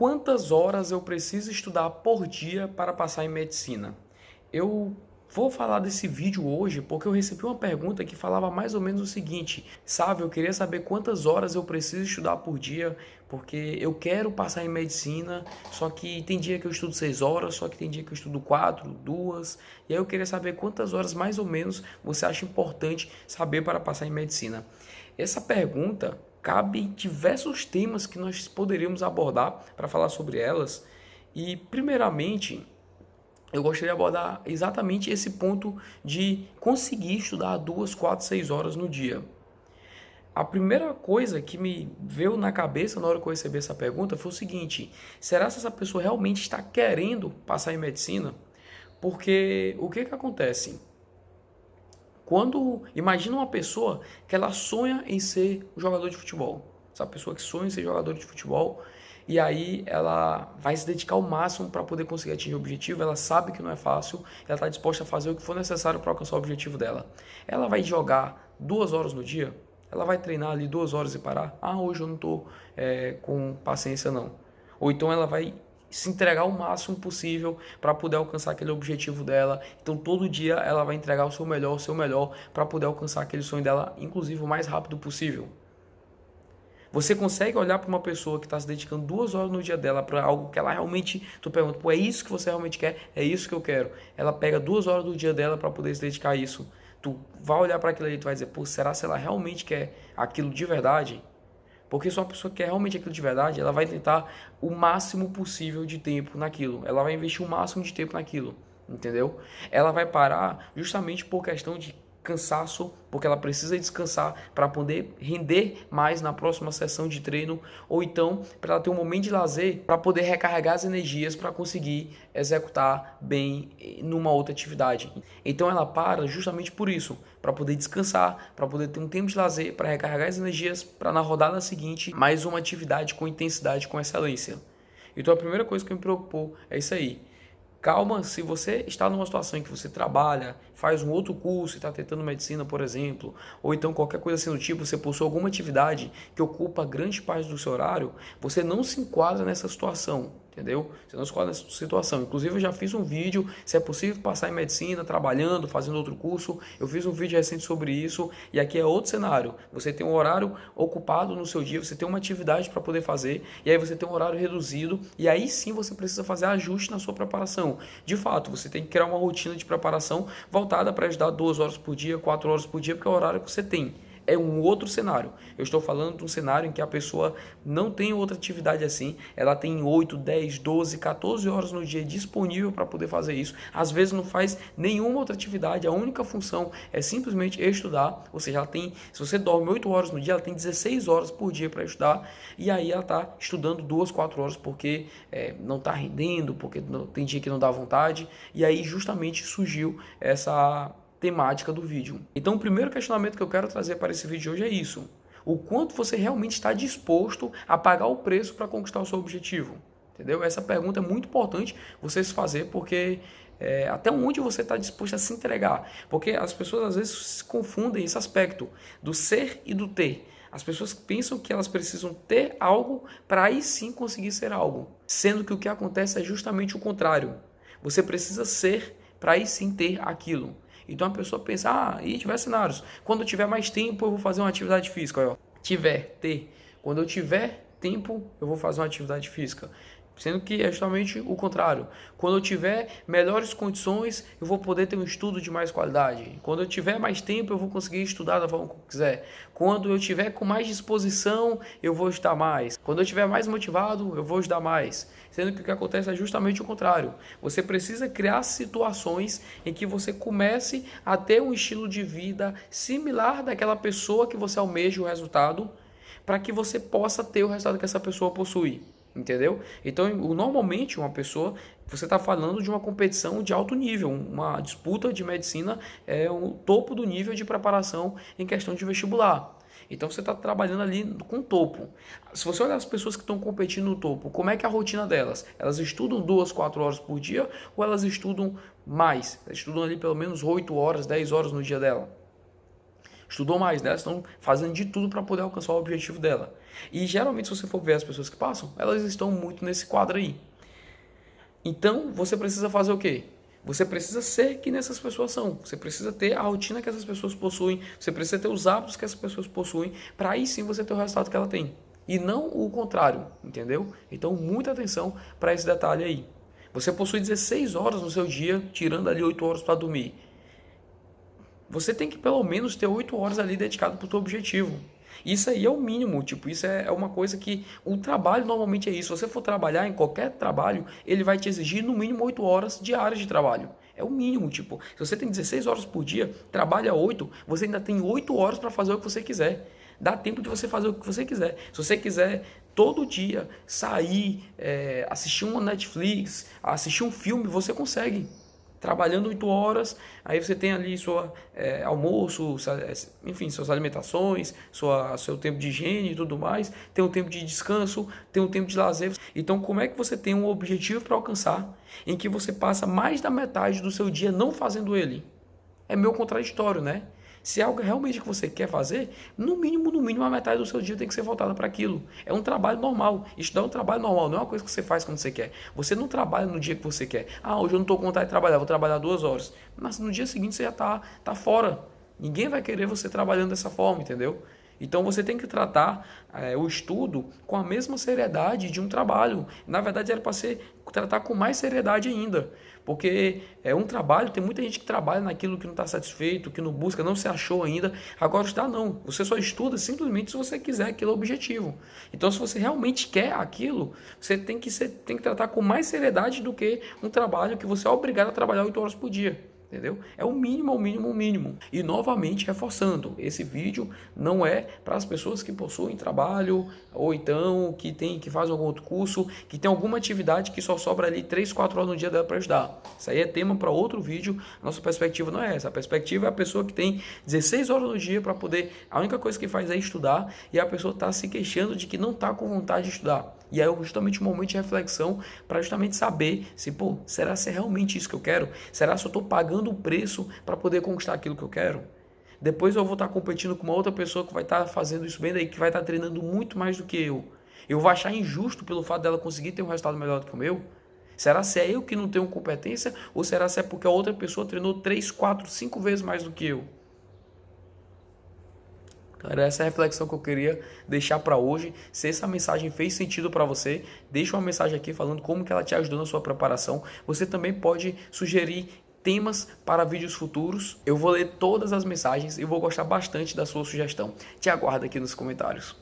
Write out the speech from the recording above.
Quantas horas eu preciso estudar por dia para passar em medicina? Eu vou falar desse vídeo hoje porque eu recebi uma pergunta que falava mais ou menos o seguinte: Sabe, eu queria saber quantas horas eu preciso estudar por dia, porque eu quero passar em medicina, só que tem dia que eu estudo 6 horas, só que tem dia que eu estudo 4, 2, e aí eu queria saber quantas horas mais ou menos você acha importante saber para passar em medicina. Essa pergunta cabe diversos temas que nós poderíamos abordar para falar sobre elas. E, primeiramente, eu gostaria de abordar exatamente esse ponto de conseguir estudar 2, 4, 6 horas no dia. A primeira coisa que me veio na cabeça na hora que eu recebi essa pergunta foi o seguinte: será que essa pessoa realmente está querendo passar em medicina? Porque o que acontece? Quando imagina uma pessoa que ela sonha em ser jogador de futebol, essa pessoa que sonha em ser jogador de futebol, e aí ela vai se dedicar ao máximo para poder conseguir atingir o objetivo. Ela sabe que não é fácil, ela está disposta a fazer o que for necessário para alcançar o objetivo dela. Ela vai jogar 2 horas no dia, ela vai treinar ali 2 horas e parar. Hoje eu não estou com paciência não. Ou então ela vai se entregar o máximo possível para poder alcançar aquele objetivo dela. Então todo dia ela vai entregar o seu melhor para poder alcançar aquele sonho dela, inclusive o mais rápido possível. Você consegue olhar para uma pessoa que está se dedicando 2 horas no dia dela para algo que ela realmente, tu pergunta, pô, é isso que você realmente quer? É isso que eu quero. Ela pega 2 horas do dia dela para poder se dedicar a isso. Tu vai olhar para aquilo ali e tu vai dizer, pô, será se ela realmente quer aquilo de verdade? Porque se uma pessoa quer realmente aquilo de verdade, ela vai tentar o máximo possível de tempo naquilo. Ela vai investir o máximo de tempo naquilo, entendeu? Ela vai parar justamente por questão de cansaço, porque ela precisa descansar para poder render mais na próxima sessão de treino, ou então para ela ter um momento de lazer para poder recarregar as energias para conseguir executar bem numa outra atividade. Então ela para justamente por isso, para poder descansar, para poder ter um tempo de lazer, para recarregar as energias, para na rodada seguinte mais uma atividade com intensidade, com excelência. Então a primeira coisa que me preocupou é isso aí. Calma, se você está numa situação em que você trabalha, faz um outro curso e está tentando medicina, por exemplo, ou então qualquer coisa assim do tipo, você possui alguma atividade que ocupa grande parte do seu horário, você não se enquadra nessa situação, entendeu? Você não se enquadra nessa situação. Inclusive eu já fiz um vídeo, se é possível passar em medicina, trabalhando, fazendo outro curso, eu fiz um vídeo recente sobre isso, e aqui é outro cenário. Você tem um horário ocupado no seu dia, você tem uma atividade para poder fazer, e aí você tem um horário reduzido, e aí sim você precisa fazer ajuste na sua preparação. De fato, você tem que criar uma rotina de preparação voltada para ajudar 2 horas por dia, 4 horas por dia, porque é o horário que você tem. É um outro cenário. Eu estou falando de um cenário em que a pessoa não tem outra atividade assim. Ela tem 8, 10, 12, 14 horas no dia disponível para poder fazer isso. Às vezes não faz nenhuma outra atividade. A única função é simplesmente estudar. Ou seja, ela tem, se você dorme 8 horas no dia, ela tem 16 horas por dia para estudar. E aí ela está estudando 2, 4 horas porque não está rendendo, porque não, tem dia que não dá vontade. E aí justamente surgiu essa temática do vídeo. Então o primeiro questionamento que eu quero trazer para esse vídeo de hoje é isso: o quanto você realmente está disposto a pagar o preço para conquistar o seu objetivo? Entendeu? Essa pergunta é muito importante você se fazer, porque até onde você está disposto a se entregar? Porque as pessoas às vezes se confundem esse aspecto do ser e do ter. As pessoas pensam que elas precisam ter algo para aí sim conseguir ser algo, sendo que o que acontece é justamente o contrário. Você precisa ser para aí sim ter aquilo. Então a pessoa pensa, e tiver cenários, quando eu tiver mais tempo eu vou fazer uma atividade física. Ó. Quando eu tiver tempo eu vou fazer uma atividade física. Sendo que é justamente o contrário. Quando eu tiver melhores condições, eu vou poder ter um estudo de mais qualidade. Quando eu tiver mais tempo, eu vou conseguir estudar da forma que eu quiser. Quando eu tiver com mais disposição, eu vou estudar mais. Quando eu estiver mais motivado, eu vou estudar mais. Sendo que o que acontece é justamente o contrário. Você precisa criar situações em que você comece a ter um estilo de vida similar daquela pessoa que você almeja o resultado, para que você possa ter o resultado que essa pessoa possui. Entendeu? Então, normalmente uma pessoa, você está falando de uma competição de alto nível, uma disputa de medicina é o topo do nível de preparação em questão de vestibular. Então você está trabalhando ali com o topo. Se você olhar as pessoas que estão competindo no topo, como é que é a rotina delas? Elas estudam 2, 4 horas por dia ou elas estudam mais? Elas estudam ali pelo menos 8 horas, 10 horas no dia dela. estudou mais, né? Elas estão fazendo de tudo para poder alcançar o objetivo dela. E geralmente, se você for ver as pessoas que passam, elas estão muito nesse quadro aí. Então, você precisa fazer o quê? Você precisa ser que nessas pessoas são. Você precisa ter a rotina que essas pessoas possuem. Você precisa ter os hábitos que essas pessoas possuem. Para aí sim você ter o resultado que ela tem. E não o contrário, entendeu? Então, muita atenção para esse detalhe aí. Você possui 16 horas no seu dia, tirando ali 8 horas para dormir. Você tem que pelo menos ter 8 horas ali dedicado para o seu objetivo. Isso aí é o mínimo, tipo, isso é uma coisa que o trabalho normalmente é isso. Se você for trabalhar em qualquer trabalho, ele vai te exigir no mínimo 8 horas diárias de trabalho. É o mínimo, tipo, se você tem 16 horas por dia, trabalha 8, você ainda tem 8 horas para fazer o que você quiser. Dá tempo de você fazer o que você quiser. Se você quiser todo dia sair, assistir uma Netflix, assistir um filme, você consegue trabalhando 8 horas, aí você tem ali almoço, enfim, suas alimentações, seu tempo de higiene e tudo mais, tem um tempo de descanso, tem um tempo de lazer. Então, como é que você tem um objetivo para alcançar em que você passa mais da metade do seu dia não fazendo ele? É meio contraditório, né? Se é algo realmente que você quer fazer, no mínimo, a metade do seu dia tem que ser voltada para aquilo. É um trabalho normal. Estudar é um trabalho normal, não é uma coisa que você faz quando você quer. Você não trabalha no dia que você quer. Ah, hoje eu não estou com vontade de trabalhar, vou trabalhar 2 horas. Mas no dia seguinte você já tá fora. Ninguém vai querer você trabalhando dessa forma, entendeu? Então você tem que tratar o estudo com a mesma seriedade de um trabalho. Na verdade era para tratar com mais seriedade ainda. Porque é um trabalho, tem muita gente que trabalha naquilo que não está satisfeito, que não busca, não se achou ainda. Agora estudar não. Você só estuda simplesmente se você quiser aquele objetivo. Então se você realmente quer aquilo, você tem que tratar com mais seriedade do que um trabalho que você é obrigado a trabalhar 8 horas por dia. Entendeu? É o mínimo, o mínimo, o mínimo. E novamente reforçando, esse vídeo não é para as pessoas que possuem trabalho ou então que fazem algum outro curso, que tem alguma atividade que só sobra ali 3, 4 horas no dia dela para ajudar. Isso aí é tema para outro vídeo. Nossa perspectiva não é essa. A perspectiva é a pessoa que tem 16 horas no dia para poder. A única coisa que faz é estudar e a pessoa está se queixando de que não está com vontade de estudar. E aí é justamente um momento de reflexão para justamente saber se, será que é realmente isso que eu quero? Será que eu estou pagando o preço para poder conquistar aquilo que eu quero? Depois eu vou estar competindo com uma outra pessoa que vai estar fazendo isso bem daí, que vai estar treinando muito mais do que eu. Eu vou achar injusto pelo fato dela conseguir ter um resultado melhor do que o meu? Será se é eu que não tenho competência ou será se é porque a outra pessoa treinou 3, 4, 5 vezes mais do que eu? Era essa reflexão que eu queria deixar para hoje. Se essa mensagem fez sentido para você, deixa uma mensagem aqui falando como que ela te ajudou na sua preparação. Você também pode sugerir temas para vídeos futuros. Eu vou ler todas as mensagens e vou gostar bastante da sua sugestão. Te aguardo aqui nos comentários.